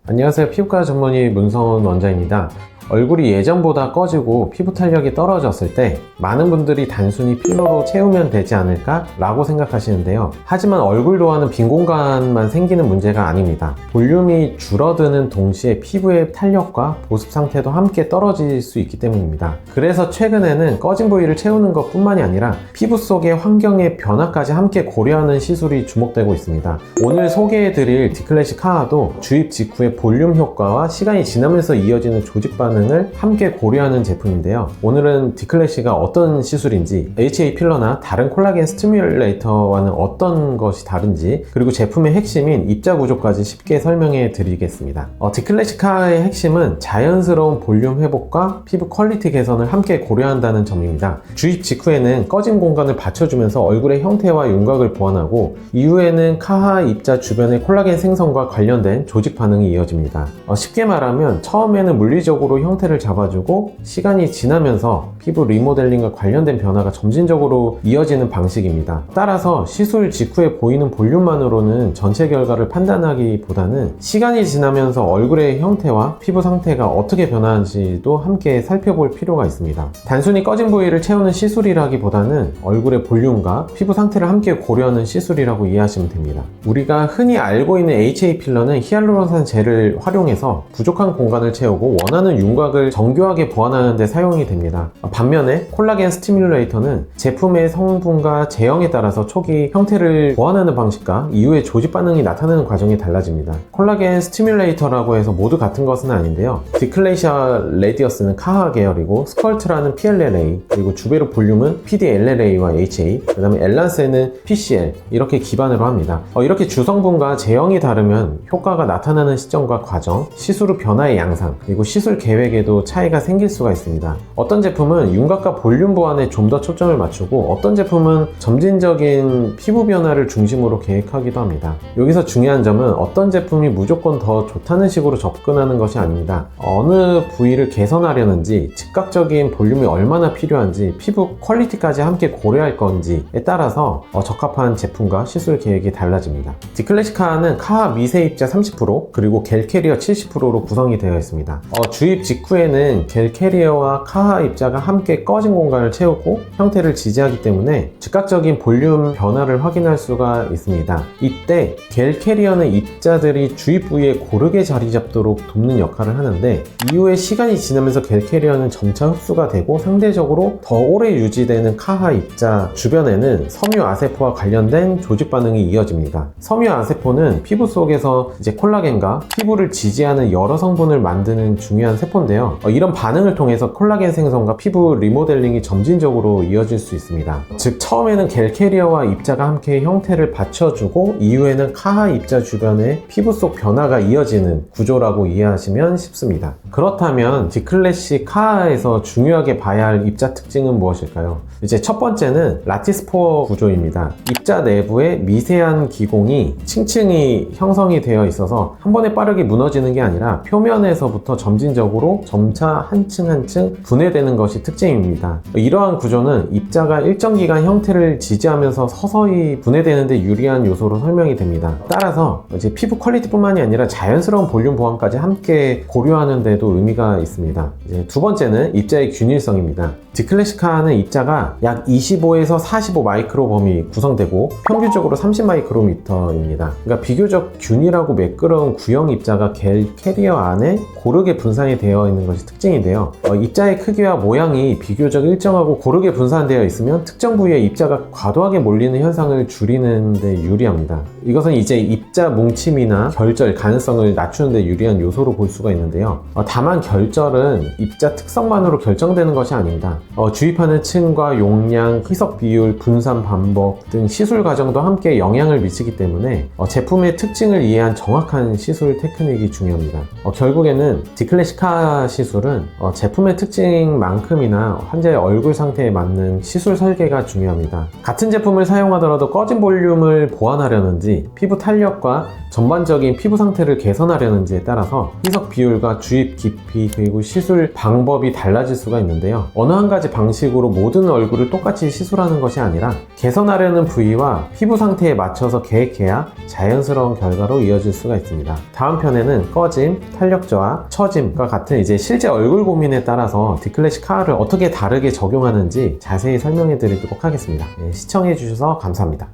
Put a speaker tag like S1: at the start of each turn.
S1: 안녕하세요. 피부과 전문의 문성훈 원장입니다. 얼굴이 예전보다 꺼지고 피부 탄력이 떨어졌을 때 많은 분들이 단순히 필러로 채우면 되지 않을까 라고 생각하시는데요. 하지만 얼굴도 하는 빈 공간만 생기는 문제가 아닙니다. 볼륨이 줄어드는 동시에 피부의 탄력과 보습 상태도 함께 떨어질 수 있기 때문입니다. 그래서 최근에는 꺼진 부위를 채우는 것 뿐만이 아니라 피부 속의 환경의 변화까지 함께 고려하는 시술이 주목되고 있습니다. 오늘 소개해드릴 디클래시 카하도 주입 직후의 볼륨 효과와 시간이 지나면서 이어지는 조직 반응을 함께 고려하는 제품인데요. 오늘은 디클래시가 어떤 시술인지, HA 필러나 다른 콜라겐 스티뮬레이터와는 어떤 것이 다른지, 그리고 제품의 핵심인 입자 구조까지 쉽게 설명해 드리겠습니다. 디클래시 카의 핵심은 자연스러운 볼륨 회복과 피부 퀄리티 개선을 함께 고려한다는 점입니다. 주입 직후에는 꺼진 공간을 받쳐주면서 얼굴의 형태와 윤곽을 보완하고, 이후에는 카하 입자 주변의 콜라겐 생성과 관련된 조직 반응이 이어집니다. 쉽게 말하면 처음에는 물리적으로 형태를 잡아주고 시간이 지나면서 피부 리모델링과 관련된 변화가 점진적으로 이어지는 방식입니다. 따라서 시술 직후에 보이는 볼륨만으로는 전체 결과를 판단하기보다는 시간이 지나면서 얼굴의 형태와 피부 상태가 어떻게 변하는지도 함께 살펴볼 필요가 있습니다. 단순히 꺼진 부위를 채우는 시술이라기보다는 얼굴의 볼륨과 피부 상태를 함께 고려하는 시술이라고 이해하시면 됩니다. 우리가 흔히 알고 있는 HA 필러는 히알루론산 젤을 활용해서 부족한 공간을 채우고 원하는 윤곽을 정교하게 보완하는 데 사용이 됩니다. 반면에 콜라겐 스티뮬레이터는 제품의 성분과 제형에 따라서 초기 형태를 보완하는 방식과 이후에 조직 반응이 나타나는 과정이 달라집니다. 콜라겐 스티뮬레이터라고 해서 모두 같은 것은 아닌데요. 디클래시아 레디어스는 카하 계열이고, 스컬트라는 PLLA, 그리고 주베르 볼륨은 PDLLA와 HA, 그 다음에 엘란세는 PCL, 이렇게 기반으로 합니다. 이렇게 주성분과 제형이 다르면 효과가 나타나는 시점과 과정, 시술 후 변화의 양상, 그리고 시술 계획에도 차이가 생길 수가 있습니다. 어떤 제품은 윤곽과 볼륨 보완에 좀 더 초점을 맞추고, 어떤 제품은 점진적인 피부 변화를 중심으로 계획하기도 합니다. 여기서 중요한 점은 어떤 제품이 무조건 더 좋다는 식으로 접근하는 것이 아닙니다. 어느 부위를 개선하려는지, 즉각적인 볼륨이 얼마나 필요한지, 피부 퀄리티까지 함께 고려할 건지에 따라서 적합한 제품과 시술 계획이 달라집니다. 디클래시 카하는 카하 미세 입자 30%, 그리고 겔 캐리어 70%로 구성이 되어 있습니다. 주입 직후에는 겔 캐리어와 카하 입자가 함께 꺼진 공간을 채우고 형태를 지지하기 때문에 즉각적인 볼륨 변화를 확인할 수가 있습니다. 이때 겔 캐리어는 입자들이 주입 부위에 고르게 자리 잡도록 돕는 역할을 하는데, 이후에 시간이 지나면서 겔 캐리어는 점차 흡수가 되고 상대적으로 더 오래 유지되는 카하 입자 주변에는 섬유 아세포와 관련된 조직 반응이 이어집니다. 섬유 아세포는 피부 속에서 콜라겐과 피부를 지지하는 여러 성분을 만드는 중요한 세포인데요. 이런 반응을 통해서 콜라겐 생성과 피부 리모델링이 점진적으로 이어질 수 있습니다. 즉, 처음에는 겔 캐리어와 입자가 함께 형태를 받쳐주고, 이후에는 카하 입자 주변의 피부 속 변화가 이어지는 구조라고 이해하시면 쉽습니다. 그렇다면 디클래시 카하에서 중요하게 봐야 할 입자 특징은 무엇일까요? 첫 번째는 라티스포어 구조입니다. 입자 내부에 미세한 기공이 층층이 형성이 되어 있어서 한 번에 빠르게 무너지는 게 아니라 표면에서부터 점진적으로 점차 한층 한층 분해되는 것이 특징입니다. 이러한 구조는 입자가 일정 기간 형태를 지지하면서 서서히 분해되는 데 유리한 요소로 설명이 됩니다. 따라서 피부 퀄리티뿐만이 아니라 자연스러운 볼륨 보완까지 함께 고려하는 데도 의미가 있습니다. 두 번째는 입자의 균일성입니다. 디클래시 카하는 입자가 약 25에서 45 마이크로범위 구성되고 평균적으로 30 마이크로미터입니다. 그러니까 비교적 균일하고 매끄러운 구형 입자가 겔 캐리어 안에 고르게 분산이 되어 있는 것이 특징인데요. 입자의 크기와 모양이 비교적 일정하고 고르게 분산되어 있으면 특정 부위에 입자가 과도하게 몰리는 현상을 줄이는 데 유리합니다. 이것은 입자 뭉침이나 결절 가능성을 낮추는 데 유리한 요소로 볼 수가 있는데요. 다만 결절은 입자 특성만으로 결정되는 것이 아닙니다. 주입하는 층과 용량, 희석 비율, 분산 반복 등 시술 과정도 함께 영향을 미치기 때문에 제품의 특징을 이해한 정확한 시술 테크닉이 중요합니다. 결국에는 디클래시 카하 라이자 시술은 제품의 특징만큼이나 환자의 얼굴 상태에 맞는 시술 설계가 중요합니다. 같은 제품을 사용하더라도 꺼진 볼륨을 보완하려는지 피부 탄력과 전반적인 피부 상태를 개선하려는지에 따라서 희석 비율과 주입 깊이 그리고 시술 방법이 달라질 수가 있는데요. 어느 한 가지 방식으로 모든 얼굴을 똑같이 시술하는 것이 아니라 개선하려는 부위와 피부 상태에 맞춰서 계획해야 자연스러운 결과로 이어질 수가 있습니다. 다음 편에는 꺼짐, 탄력 저하, 처짐과 같은 이제 실제 얼굴 고민에 따라서 디클래식 카라를 어떻게 다르게 적용하는지 자세히 설명해 드리도록 하겠습니다. 시청해 주셔서 감사합니다.